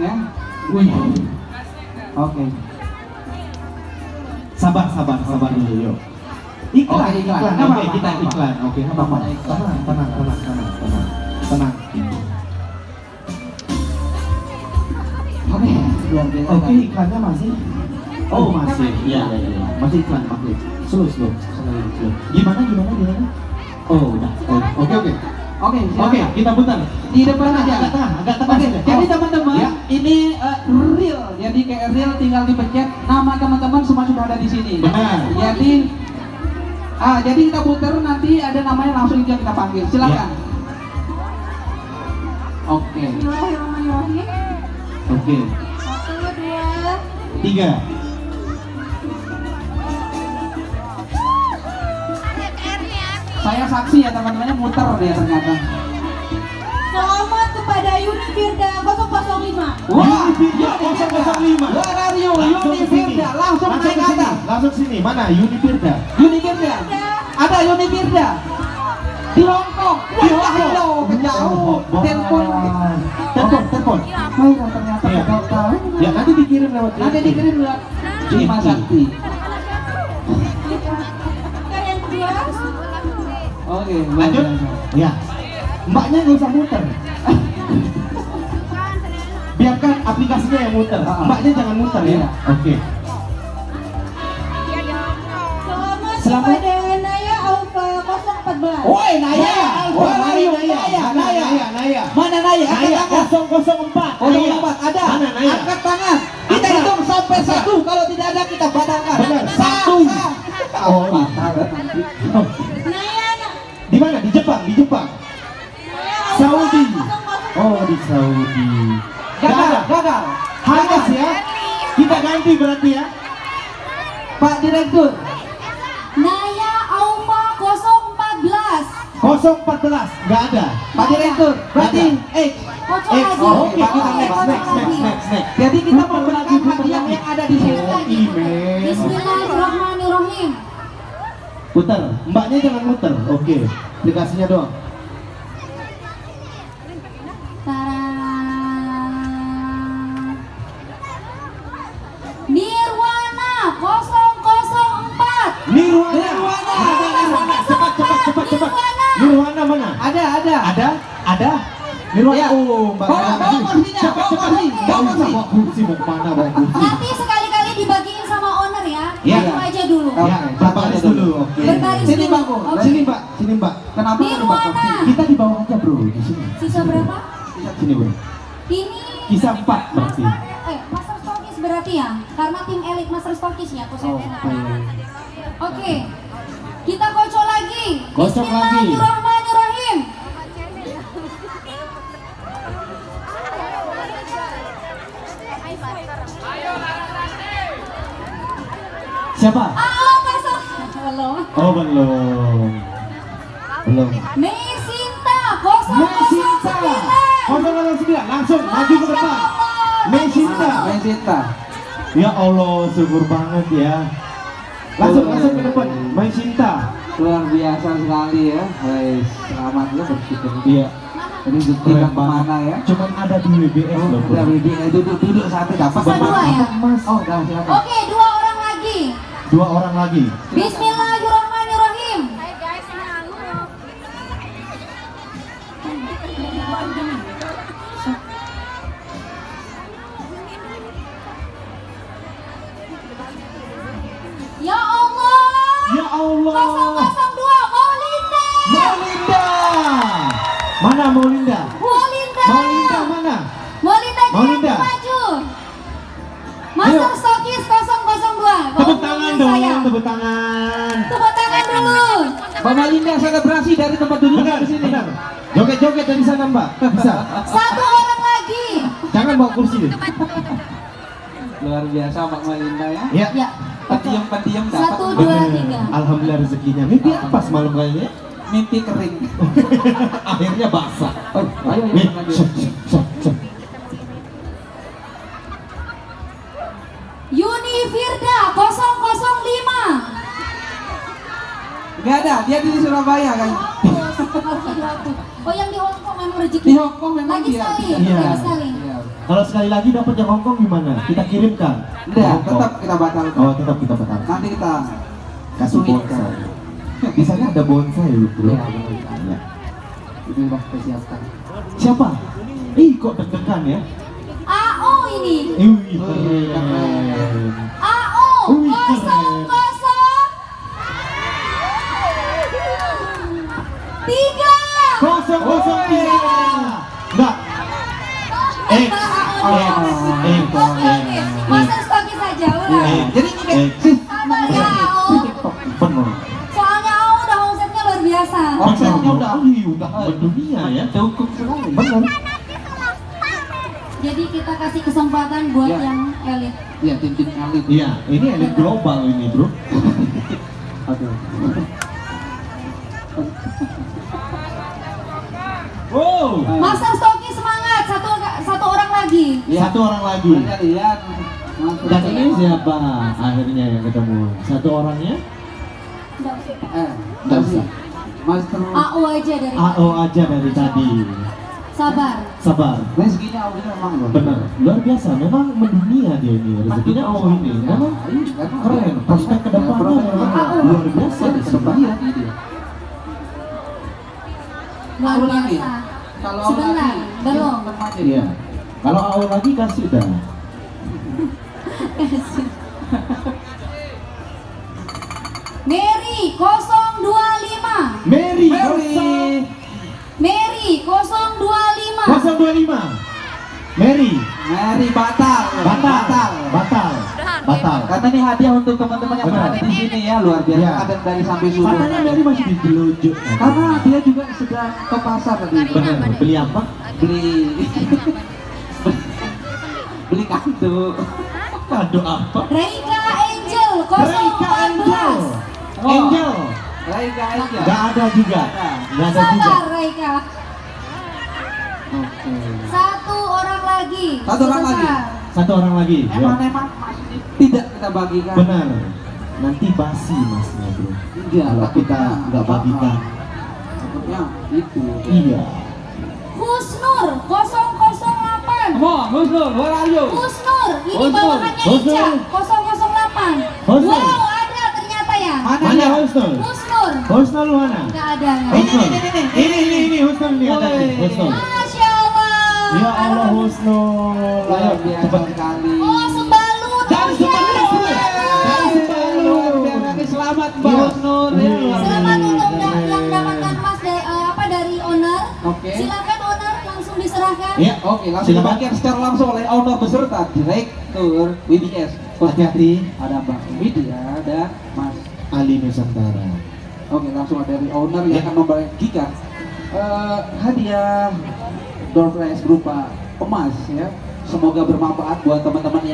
ya. Wih. Oke. Sabar dulu yuk. Iklan. Oke, iklan. Oke, Nggak apa-apa, kita nggak apa-apa. iklan. Oke, nggak apa-apa. Tenang. Oke, luar biasa. Oke, iklannya masih. Oh, masih. Iya. Masih iklan. Slow. Gimana? Oh, udah. Oke. Oke, Oke, kita putar. di depan aja. Agak tengah Oke, saja. jadi teman-teman, Ya. ini real. Jadi kayak real tinggal dipencet nama teman-teman semua sudah ada di sini. Benar. Jadi kita putar nanti ada namanya langsung itu yang kita panggil. Silakan. Ya. Oke. Bismillahirrahmanirrahim. Oke. 1, 2. 3. Saya saksi ya teman-temannya muter ya ternyata. Selamat kepada Yuni Firda 005. Wah, Unifirda 005. Where are you? Langsung ke sini. Unifirda, langsung naik ke sini. atas. Langsung sini. Mana Unifirda? Unifirda. Ada Unifirda. Di Hongkong. Wah, jauh. Telepon. Telepon. Hai, ternyata Iya. tahu. Ya, nanti dikirim lewat Nanti dikirim lewat Bima Sakti. Dan yang kedua, Oke, Lanjut. Ya. Mbaknya nggak usah muter. Biarkan aplikasinya yang muter. Mbaknya jangan muter ya. Iya. Oke. selamat kepada Naya Alfa 014. Woi, Naya. Where are you? Naya. Mana Naya? Angkat Naya tangan. 004. 004 ada. Mana Naya? Angkat tangan. Kita Angkat. hitung sampai 1. Kalau tidak ada kita batalkan. Benar. 1. Oh, Oh, Naya anak. di mana? Di Jepang. Naya Alfa Saudi. 004. Oh, di Saudi. Gagal. Hangat ya. Kita ganti berarti ya. Pak Direktur. Naya Alfa 014. 014 nggak ada. Pak Direktur. Berarti X. Kocok X. lagi. Oh, oke, kita Kocok next. lagi. Jadi kita Lupa memberikan lagi, lupa hadiah lagi. yang ada di sini. Oh, email. Bismillahirrahmanirrahim. Putar. Mbaknya jangan muter. Oke. Aplikasinya doang. Nirwana 004. Nirwana. Cepat. Nirwana mana? Ada? Nirwana. Ya. Oh, Mbak. Bawa kursinya, bawa kursi. Nggak usah bawa kursi, mau kemana bawa kursi? Nanti sekali-kali dibagiin sama owner ya. Ya. Itu aja dulu. Oh. Ya, berbaris dulu. Oke. Berbaris Sini, dulu. Bang Bu. Oke. Sini Mbak. Kenapa nggak Nirwana. dibawa kursi? Kita di bawah aja bro, di sini. Sisa berapa? Sini bro. Ini Kisah 4 berarti. Master Stokis berarti ya? Karena tim elit Master Stokis ya, khususnya. Oke. Kita kocok lagi. Kocok lagi. Bismillahirrahmanirrahim. Siapa? Kasih. Halo. Oh, belum. Mesinta Mesinta 009. 009 langsung maju ke depan. Mesinta. Mesinta. Ya Allah, syukur banget ya. Langsung ke depan. Mesinta. Luar biasa sekali ya. Wes, selamat ya bersyukur. Iya. Rezeki Keren yang kemana ya? Cuman ada di WBS loh. Udah duduk satu dapat. Sisa 2 ya? Mas. Oh, udah silakan. Oke, 2 orang lagi. 2 orang lagi. Bismillahirrahmanirrahim. Ya Allah. Ya Allah. 002 Maulinda. Maulinda. Mana Maulinda? Maulinda. Maulinda mana? Maulinda Maulinda. jangan maju. Master Ayo. Stokis 002. Tepuk tangan dong, Saya. tepuk tangan. Tepuk tangan dulu. Mama Linda selebrasi dari tempat duduk Benar, di sini. benar. Joget-joget dari sana, Mbak. Bisa. 1 orang lagi. Jangan bawa kursi. Luar biasa Mbak Melinda ya. Ya. Ya. Pendiam dapat. 1, 2, Benar. 3. Alhamdulillah rezekinya. Mimpi apa semalam kayaknya? Mimpi kering. Akhirnya basah. Oh, ayo Nih, lanjut. sok. Yuni Firda 005. Gak ada, dia di Surabaya kan. Oh, yang di Hongkong memang rezeki. Di Hongkong memang Lagi dia. sekali. Iya. Lagi sekali. Iya. Kalau sekali lagi dapat yang Hongkong gimana? Kita kirimkan. Enggak, Hongkong. tetap kita batalkan. Oh, tetap kita batalkan. Nanti kita Kasih bonsai. Di sana ada bonsai loh, bro. Iya, benar. Ya. Ini udah kita siapkan. Siapa? Ih, kok deg-degan ya? AO ini. Wih, keren. AO Wih, 00 3. 003. Enggak. X. Oke. Master stokis saja udah. Jadi ini Sabar ya AO. Benar. Soalnya AO udah omsetnya luar biasa. omsetnya udah udah mendunia ya. cukup sekali. Benar. Jadi kita kasih kesempatan buat Ya. yang elit. Iya, tim-tim elit. Iya, ini elit global ini, bro. Aduh. Wow. Master stokis semangat, satu orang lagi. Iya. Satu orang lagi. Kalian masuk Dan ke- ini siapa akhirnya yang ketemu? Satu orangnya? Nggak usah. Master AO aja dari AO aja dari tadi. Sabar. Sabar. rezekinya awalnya memang loh. Benar, luar biasa. Memang mendunia dia ini. Rezekinya AO ini. Memang keren. Prospek kedepannya memang luar biasa di sini. Iya, gitu. Luar AO lagi. biasa. Kalau Sebentar, lagi, belum. remaja. Iya. Kalau AO lagi kasih dah. Mary 025. Mary. Mary. Mary 025. 025. Mary. Mary batal. Batal. Karena ini hadiah untuk teman-teman yang Benar. berada di sini ya, luar biasa. Iya. Ada dari sampai subuh. Katanya Mary masih di Gelojo. Karena dia juga sedang ke pasar tadi. Benar. Beli apa? Beli beli kartu. Kado apa? Reika Angel Reika Angel. 014. Angel. Reika aja. Gak ada juga. Gak ada juga. Sabar Reika. Oke. Satu orang lagi. Satu orang lagi. Sebentar. Satu orang lagi. Ya. Emang tidak kita bagikan. Benar. Nanti basi masnya bro. Iya. Kalau kita nggak bagikan. Takutnya itu. Iya. Husnur 008. Come on, Husnul, where are you? Husnur, ini Husnur. bawahannya Husnur. Ica 008. Husnur. Wow, ada ternyata ya. Mana Mana dia? Husnul? Husnur. Husnul mana? Enggak ada. nggak ada. Husnul. Ini. Ini Husnul nih ada nih. Husnul. Masya Allah. Ya Allah Husnul. Luar Ayo biasa cepat. sekali. Oh, sembalut. Dari Oh, iya. Sembalut. Dari Sembalut. Luar biasa. Selamat Mbak Iya. Husnul. Iya. Selamat untuk Keren. yang dapatkan emas dari owner. Oke. Silakan owner langsung diserahkan. Iya. Oke, langsung Silakan. dibagikan secara langsung oleh owner beserta Direktur WBS. Hati-hati. Ada Mbak Widya dan Mas. Ali Nusantara. Oke, langsung dari owner yang Ya. akan membagikan hadiah door prize berupa emas ya. Semoga bermanfaat buat teman-teman yang